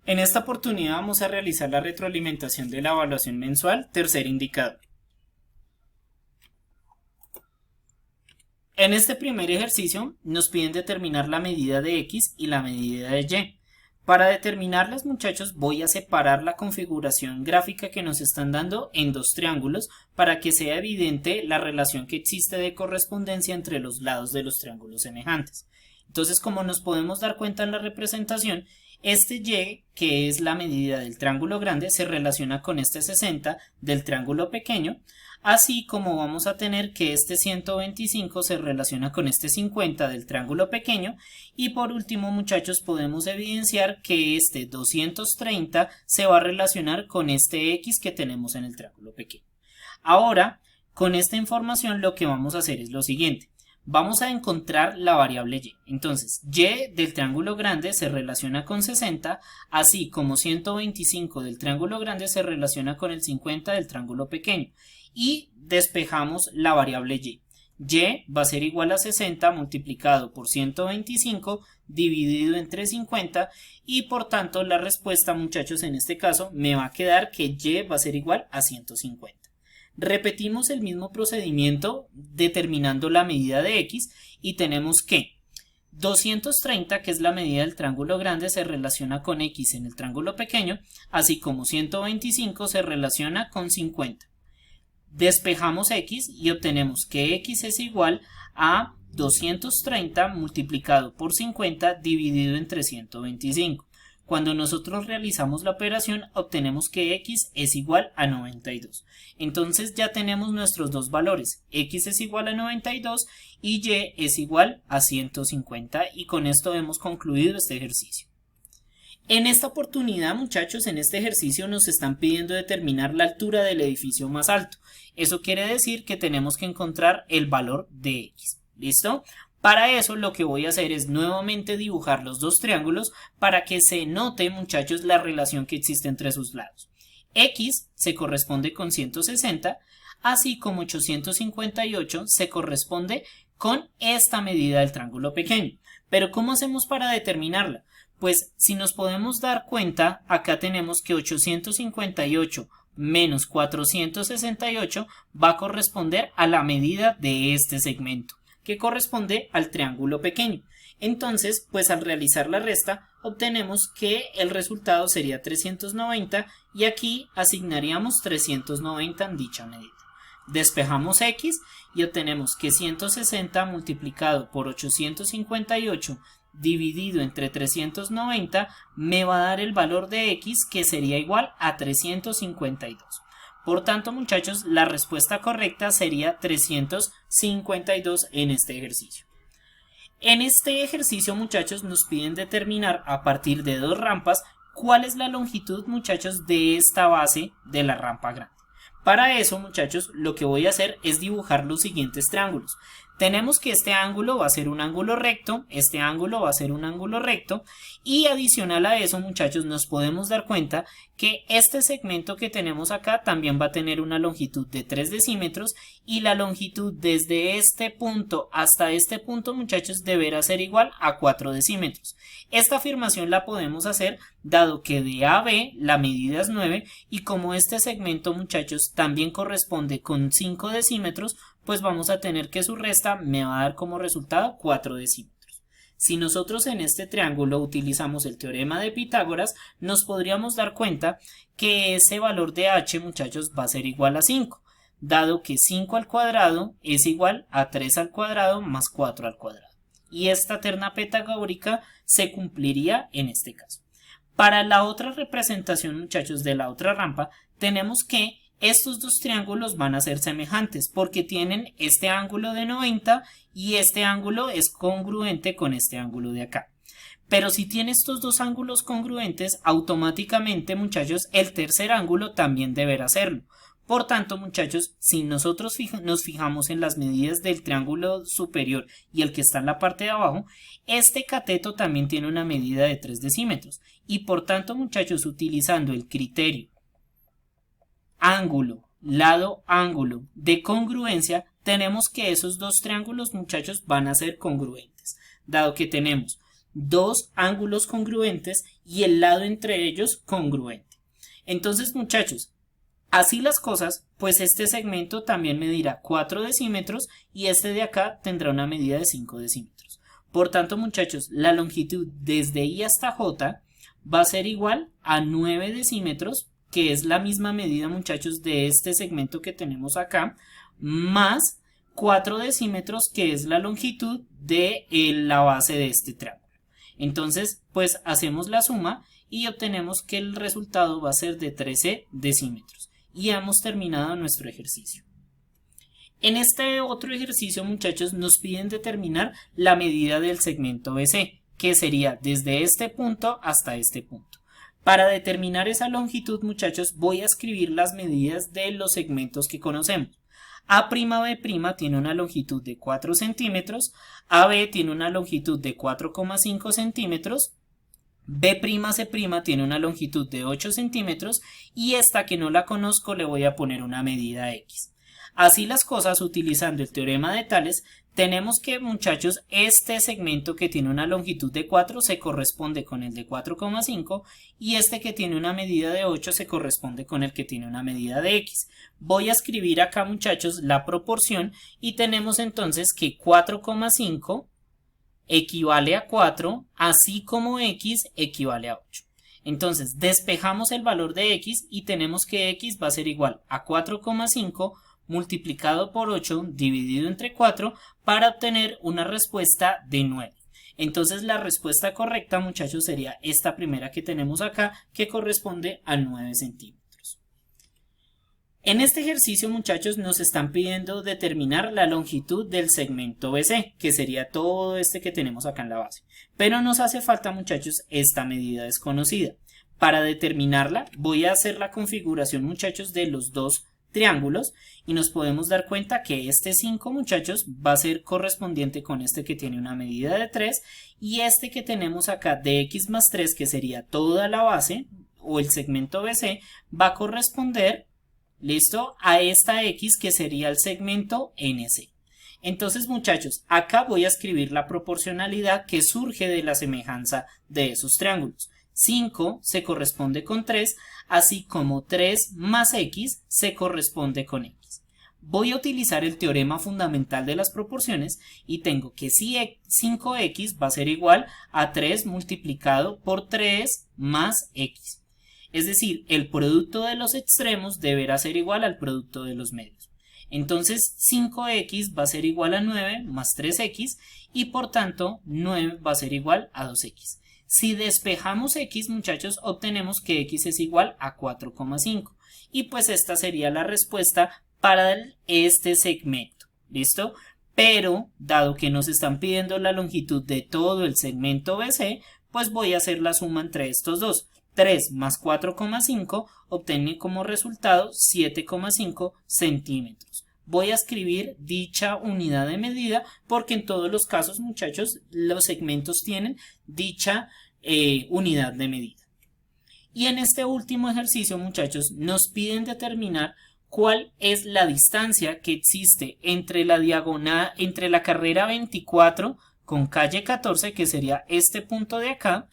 En esta oportunidad vamos a realizar la retroalimentación de la evaluación mensual, tercer indicador. En este primer ejercicio nos piden determinar la medida de X y la medida de Y. Para determinarlas, muchachos, voy a separar la configuración gráfica que nos están dando en dos triángulos para que sea evidente la relación que existe de correspondencia entre los lados de los triángulos semejantes. Entonces, como nos podemos dar cuenta en la representación, este Y, que es la medida del triángulo grande, se relaciona con este 60 del triángulo pequeño, así como vamos a tener que este 125 se relaciona con este 50 del triángulo pequeño, y por último, muchachos, podemos evidenciar que este 230 se va a relacionar con este X que tenemos en el triángulo pequeño. Ahora, con esta información lo que vamos a hacer es lo siguiente. Vamos a encontrar la variable Y. Entonces, Y del triángulo grande se relaciona con 60, así como 125 del triángulo grande se relaciona con el 50 del triángulo pequeño. Y despejamos la variable Y. Y va a ser igual a 60 multiplicado por 125 dividido entre 50 y por tanto la respuesta, muchachos, en este caso me va a quedar que Y va a ser igual a 150. Repetimos el mismo procedimiento determinando la medida de X y tenemos que 230, que es la medida del triángulo grande, se relaciona con X en el triángulo pequeño, así como 125 se relaciona con 50. Despejamos X y obtenemos que X es igual a 230 multiplicado por 50 dividido entre 125. Cuando nosotros realizamos la operación, obtenemos que X es igual a 92. Entonces ya tenemos nuestros dos valores. X es igual a 92 y Y es igual a 150. Y con esto hemos concluido este ejercicio. En esta oportunidad, muchachos, en este ejercicio nos están pidiendo determinar la altura del edificio más alto. Eso quiere decir que tenemos que encontrar el valor de X. ¿Listo? Para eso lo que voy a hacer es nuevamente dibujar los dos triángulos para que se note, muchachos, la relación que existe entre sus lados. X se corresponde con 160, así como 858 se corresponde con esta medida del triángulo pequeño. Pero ¿cómo hacemos para determinarla? Pues si nos podemos dar cuenta, acá tenemos que 858 menos 468 va a corresponder a la medida de este segmento, que corresponde al triángulo pequeño. Entonces, pues al realizar la resta, obtenemos que el resultado sería 390 y aquí asignaríamos 390 en dicha medida. Despejamos X y obtenemos que 160 multiplicado por 858 dividido entre 390 me va a dar el valor de X, que sería igual a 352. Por tanto, muchachos, la respuesta correcta sería 352 en este ejercicio. En este ejercicio, muchachos, nos piden determinar a partir de dos rampas cuál es la longitud, muchachos, de esta base de la rampa grande. Para eso, muchachos, lo que voy a hacer es dibujar los siguientes triángulos. Tenemos que este ángulo va a ser un ángulo recto, este ángulo va a ser un ángulo recto y adicional a eso, muchachos, nos podemos dar cuenta que este segmento que tenemos acá también va a tener una longitud de 3 decímetros y la longitud desde este punto hasta este punto, muchachos, deberá ser igual a 4 decímetros. Esta afirmación la podemos hacer dado que de A a B la medida es 9 y como este segmento, muchachos, también corresponde con 5 decímetros, pues vamos a tener que su resta me va a dar como resultado 4 decímetros. Si nosotros en este triángulo utilizamos el teorema de Pitágoras, nos podríamos dar cuenta que ese valor de h, muchachos, va a ser igual a 5, dado que 5 al cuadrado es igual a 3 al cuadrado más 4 al cuadrado. Y esta terna pitagórica se cumpliría en este caso. Para la otra representación, muchachos, de la otra rampa, tenemos que estos dos triángulos van a ser semejantes porque tienen este ángulo de 90 y este ángulo es congruente con este ángulo de acá. Pero si tiene estos dos ángulos congruentes, automáticamente, muchachos, el tercer ángulo también deberá hacerlo. Por tanto, muchachos, si nosotros nos fijamos en las medidas del triángulo superior y el que está en la parte de abajo, este cateto también tiene una medida de 3 decímetros. Y por tanto, muchachos, utilizando el criterio ángulo, lado, ángulo de congruencia, tenemos que esos dos triángulos, muchachos, van a ser congruentes, dado que tenemos dos ángulos congruentes y el lado entre ellos congruente. Entonces, muchachos, así las cosas, pues este segmento también medirá 4 decímetros y este de acá tendrá una medida de 5 decímetros. Por tanto, muchachos, la longitud desde I hasta J va a ser igual a 9 decímetros, que es la misma medida, muchachos, de este segmento que tenemos acá, más 4 decímetros, que es la longitud de la base de este triángulo. Entonces, pues hacemos la suma y obtenemos que el resultado va a ser de 13 decímetros. Y hemos terminado nuestro ejercicio. En este otro ejercicio, muchachos, nos piden determinar la medida del segmento BC, que sería desde este punto hasta este punto. Para determinar esa longitud, muchachos, voy a escribir las medidas de los segmentos que conocemos. A'B' tiene una longitud de 4 centímetros, AB tiene una longitud de 4,5 centímetros, B'C' tiene una longitud de 8 centímetros y esta que no la conozco le voy a poner una medida X. Así las cosas, utilizando el teorema de Tales, tenemos que, muchachos, este segmento que tiene una longitud de 4 se corresponde con el de 4,5 y este que tiene una medida de 8 se corresponde con el que tiene una medida de X. Voy a escribir acá, muchachos, la proporción y tenemos entonces que 4,5 equivale a 4, así como X equivale a 8. Entonces, despejamos el valor de X y tenemos que X va a ser igual a 4,5 multiplicado por 8 dividido entre 4 para obtener una respuesta de 9. Entonces, la respuesta correcta, muchachos, sería esta primera que tenemos acá, que corresponde a 9 centímetros. En este ejercicio, muchachos, nos están pidiendo determinar la longitud del segmento BC, que sería todo este que tenemos acá en la base. Pero nos hace falta, muchachos, esta medida desconocida. Para determinarla, voy a hacer la configuración, muchachos, de los dos triángulos y nos podemos dar cuenta que este 5, muchachos, va a ser correspondiente con este que tiene una medida de 3 y este que tenemos acá de X más 3, que sería toda la base o el segmento BC, va a corresponder, ¿listo?, a esta X que sería el segmento NC. Entonces, muchachos, acá voy a escribir la proporcionalidad que surge de la semejanza de esos triángulos. 5 se corresponde con 3, así como 3 más X se corresponde con X. Voy a utilizar el teorema fundamental de las proporciones y tengo que si 5X va a ser igual a 3 multiplicado por 3 más X. Es decir, el producto de los extremos deberá ser igual al producto de los medios. Entonces 5X va a ser igual a 9 más 3X y por tanto 9 va a ser igual a 2X. Si despejamos X, muchachos, obtenemos que X es igual a 4,5 y pues esta sería la respuesta para este segmento. ¿Listo? Pero dado que nos están pidiendo la longitud de todo el segmento BC, pues voy a hacer la suma entre estos dos. 3 más 4,5 obtiene como resultado 7,5 centímetros. Voy a escribir dicha unidad de medida porque en todos los casos, muchachos, los segmentos tienen dicha unidad de medida. Y en este último ejercicio, muchachos, nos piden determinar cuál es la distancia que existe entre la diagonal, entre la carrera 24 con calle 14, que sería este punto de acá,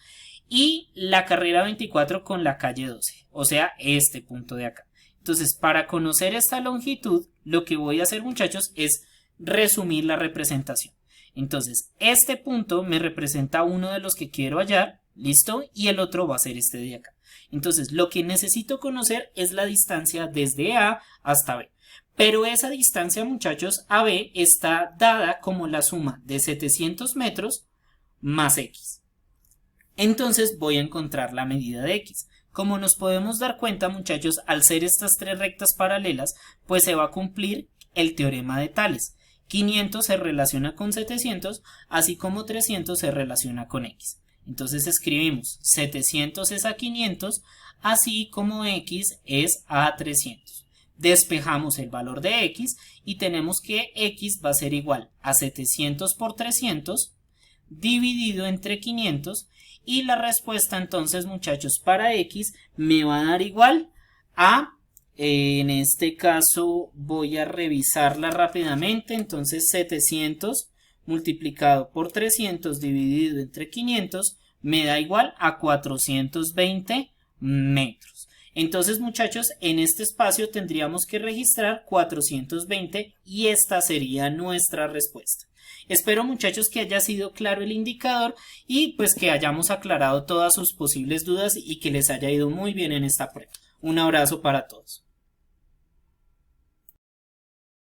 y la carrera 24 con la calle 12, o sea, este punto de acá. Entonces, para conocer esta longitud, lo que voy a hacer, muchachos, es resumir la representación. Entonces, este punto me representa uno de los que quiero hallar, ¿listo? Y el otro va a ser este de acá. Entonces, lo que necesito conocer es la distancia desde A hasta B. Pero esa distancia, muchachos, AB está dada como la suma de 700 metros más X. Entonces, voy a encontrar la medida de X. Como nos podemos dar cuenta, muchachos, al ser estas tres rectas paralelas, pues se va a cumplir el teorema de Tales. 500 se relaciona con 700, así como 300 se relaciona con X. Entonces escribimos 700 es a 500, así como X es a 300. Despejamos el valor de X y tenemos que X va a ser igual a 700 por 300 dividido entre 500 y la respuesta entonces, muchachos, para X me va a dar igual a, en este caso voy a revisarla rápidamente, entonces 700 multiplicado por 300 dividido entre 500 me da igual a 420 metros. Entonces, muchachos, en este espacio tendríamos que registrar 420 y esta sería nuestra respuesta. Espero, muchachos, que haya sido claro el indicador y pues que hayamos aclarado todas sus posibles dudas y que les haya ido muy bien en esta prueba. Un abrazo para todos.